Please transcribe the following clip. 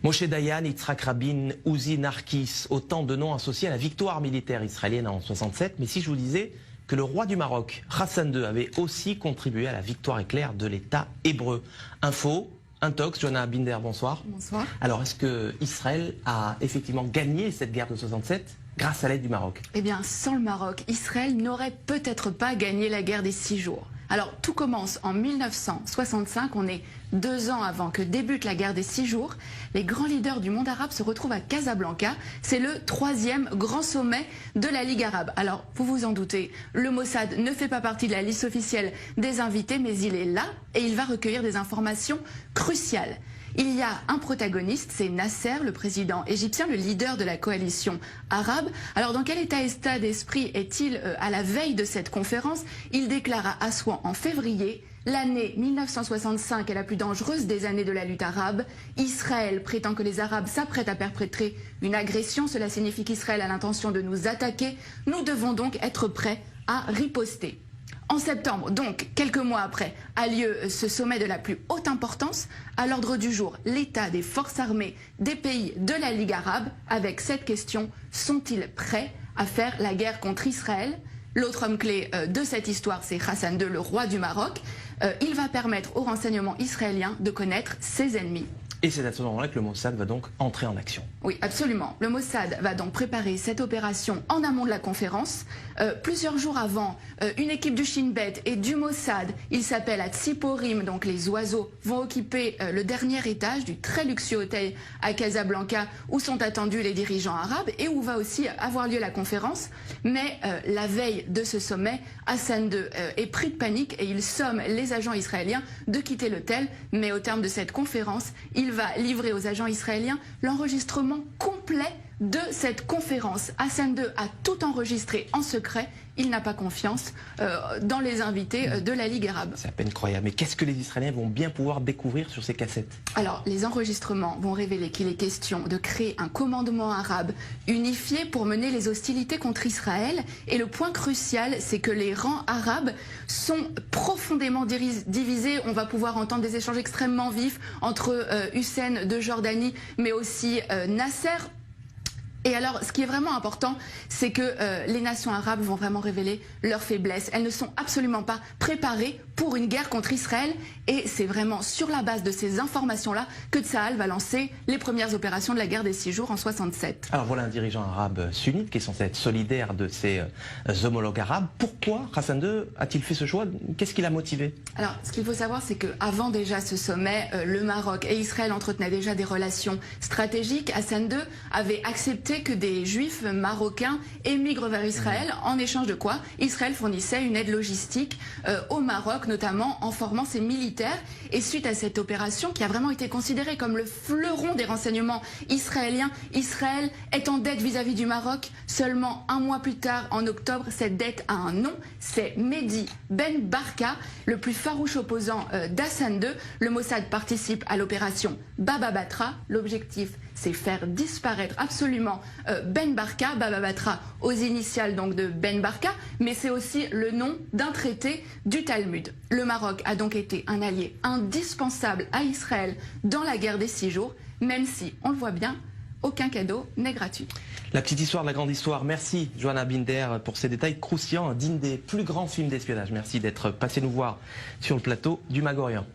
Moshe Dayan, Yitzhak Rabin, Uzi Narkis, autant de noms associés à la victoire militaire israélienne en 67. Mais si je vous disais que le roi du Maroc, Hassan II, avait aussi contribué à la victoire éclair de l'État hébreu. Info, Intox, Johanna Binder, bonsoir. Bonsoir. Alors, est-ce que Israël a effectivement gagné cette guerre de 67 grâce à l'aide du Maroc? Eh bien, sans le Maroc, Israël n'aurait peut-être pas gagné la guerre des 6 jours. Alors, tout commence en 1965, on est 2 ans avant que débute la guerre des 6 jours. Les grands leaders du monde arabe se retrouvent à Casablanca. C'est le 3e grand sommet de la Ligue arabe. Alors, vous vous en doutez, le Mossad ne fait pas partie de la liste officielle des invités, mais il est là et il va recueillir des informations cruciales. Il y a un protagoniste, c'est Nasser, le président égyptien, le leader de la coalition arabe. Alors dans quel état d'esprit est-il à la veille de cette conférence? Il déclare à Assouan en février: l'année 1965 est la plus dangereuse des années de la lutte arabe. Israël prétend que les Arabes s'apprêtent à perpétrer une agression. Cela signifie qu'Israël a l'intention de nous attaquer. Nous devons donc être prêts à riposter. En septembre, donc quelques mois après, a lieu ce sommet de la plus haute importance. À l'ordre du jour, l'état des forces armées des pays de la Ligue arabe, avec cette question: sont-ils prêts à faire la guerre contre Israël? L'autre homme clé de cette histoire, c'est Hassan II, le roi du Maroc. Il va permettre aux renseignements israéliens de connaître ses ennemis. Et c'est à ce moment-là que le Mossad va donc entrer en action. Oui, absolument. Le Mossad va donc préparer cette opération en amont de la conférence. Plusieurs jours avant, une équipe du Shin Bet et du Mossad, il s'appelle à Tsiporim, donc les oiseaux, vont occuper le dernier étage du très luxueux hôtel à Casablanca où sont attendus les dirigeants arabes et où va aussi avoir lieu la conférence. Mais la veille de ce sommet, Hassan II est pris de panique et il somme les agents israéliens de quitter l'hôtel. Mais au terme de cette conférence, il va livrer aux agents israéliens l'enregistrement complet de cette conférence. Hassan II a tout enregistré en secret. Il n'a pas confiance dans les invités de la Ligue arabe. C'est à peine croyable. Mais qu'est-ce que les Israéliens vont bien pouvoir découvrir sur ces cassettes? Alors, les enregistrements vont révéler qu'il est question de créer un commandement arabe unifié pour mener les hostilités contre Israël. Et le point crucial, c'est que les rangs arabes sont profondément divisés. On va pouvoir entendre des échanges extrêmement vifs entre Hussein de Jordanie, mais aussi Nasser. Et alors, ce qui est vraiment important, c'est que les nations arabes vont vraiment révéler leurs faiblesses. Elles ne sont absolument pas préparées pour une guerre contre Israël. Et c'est vraiment sur la base de ces informations-là que Tsahal va lancer les premières opérations de la guerre des 6 jours en 67. Alors voilà un dirigeant arabe sunnite qui est censé être solidaire de ses homologues arabes. Pourquoi Hassan II a-t-il fait ce choix? Qu'est-ce qui l'a motivé? Alors, ce qu'il faut savoir, c'est qu'avant déjà ce sommet, le Maroc et Israël entretenaient déjà des relations stratégiques. Hassan II avait accepté que des juifs marocains émigrent vers Israël, en échange de quoi Israël fournissait une aide logistique au Maroc, notamment en formant ses militaires. Et suite à cette opération, qui a vraiment été considérée comme le fleuron des renseignements israéliens, Israël est en dette vis-à-vis du Maroc. Seulement un mois plus tard, en octobre, cette dette a un nom, c'est Mehdi Ben Barka, le plus farouche opposant d'Hassan II. Le Mossad participe à l'opération Baba Batra. L'objectif, c'est faire disparaître absolument Ben Barka, Baba Batra aux initiales donc de Ben Barka, mais c'est aussi le nom d'un traité du Talmud. Le Maroc a donc été un allié indispensable à Israël dans la guerre des 6 jours, même si, on le voit bien, aucun cadeau n'est gratuit. La petite histoire de la grande histoire. Merci Johanna Binder pour ces détails croustillants, digne des plus grands films d'espionnage. Merci d'être passé nous voir sur le plateau du Mag Orient.